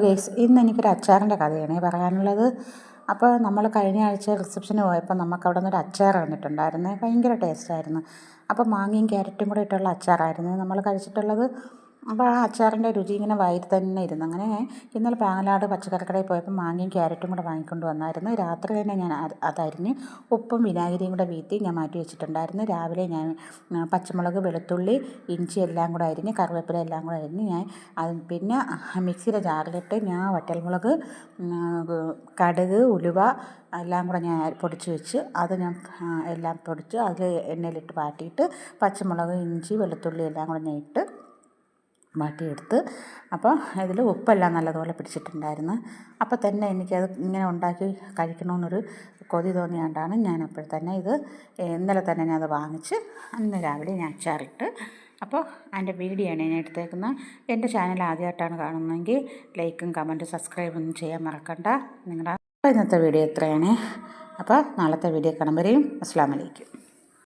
Guys, ഇന്ന് എനിക്കൊരു അച്ചാറിൻ്റെ കഥയാണ് പറയാനുള്ളത്. അപ്പോൾ നമ്മൾ കഴിഞ്ഞ ആഴ്ച റിസപ്ഷന് പോയപ്പോൾ നമുക്ക് അവിടെ നിന്നൊരു അച്ചാർ വന്നിട്ടുണ്ടായിരുന്നു. ഭയങ്കര ടേസ്റ്റായിരുന്നു. അപ്പോൾ മാങ്ങയും ക്യാരറ്റും കൂടെ ഇട്ടുള്ള അച്ചാറായിരുന്നു നമ്മൾ കഴിച്ചിട്ടുള്ളത്. അപ്പോൾ ആ അച്ചാറിൻ്റെ രുചി ഇങ്ങനെ വയറ്റിൽ തന്നെ ഇരുന്നു. അങ്ങനെ ഇന്നലെ പാങ്ങലാട് പച്ചക്കറിക്കടയിൽ പോയപ്പോൾ മാങ്ങയും ക്യാരറ്റും കൂടെ വാങ്ങിക്കൊണ്ട് വന്നായിരുന്നു. രാത്രി തന്നെ ഞാൻ അതരിഞ്ഞ് ഉപ്പും വിനാഗിരിയും കൂടെ വീഴ്ത്തി ഞാൻ മാറ്റി വെച്ചിട്ടുണ്ടായിരുന്നു. രാവിലെ ഞാൻ പച്ചമുളക്, വെളുത്തുള്ളി, ഇഞ്ചി എല്ലാം കൂടെ അരിഞ്ഞ്, കറിവേപ്പില എല്ലാം കൂടെ അരിഞ്ഞ് ഞാൻ പിന്നെ മിക്സിയുടെ ജാറിലിട്ട് ഞാൻ വറ്റൽമുളക്, കടുക്, ഉലുവ എല്ലാം കൂടെ ഞാൻ പൊടിച്ച് വെച്ച് അത് ഞാൻ എല്ലാം പൊടിച്ച് അതിൽ എണ്ണയിലിട്ട് വാട്ടിയിട്ട് പച്ചമുളക്, ഇഞ്ചി, വെളുത്തുള്ളി എല്ലാം കൂടെ ഞാൻ ഇട്ട് വാട്ടിയെടുത്ത്. അപ്പോൾ ഇതിൽ ഉപ്പെല്ലാം നല്ലതുപോലെ പിടിച്ചിട്ടുണ്ടായിരുന്നു. അപ്പോൾ തന്നെ എനിക്കത് ഇങ്ങനെ ഉണ്ടാക്കി കഴിക്കണമെന്നൊരു കൊതി തോന്നിയാണ്ടാണ് ഞാൻ അപ്പോൾ തന്നെ ഇന്നലെ തന്നെ ഞാൻ അത് വാങ്ങിച്ച് അന്ന് രാവിലെ ഞാൻ അച്ചാറിട്ട്. അപ്പോൾ അതിൻ്റെ വീഡിയോ ആണ് ഞാൻ എടുത്തേക്കുന്നത്. എൻ്റെ ചാനൽ ആദ്യമായിട്ടാണ് കാണുന്നതെങ്കിൽ ലൈക്കും കമൻറ്റും സബ്സ്ക്രൈബൊന്നും ചെയ്യാൻ മറക്കണ്ട. നിങ്ങളുടെ ഇന്നത്തെ വീഡിയോ എത്രയാണ്. അപ്പോൾ നാളത്തെ വീഡിയോ കാണുമ്പോഴേക്കും അസ്സലാമു അലൈക്കും.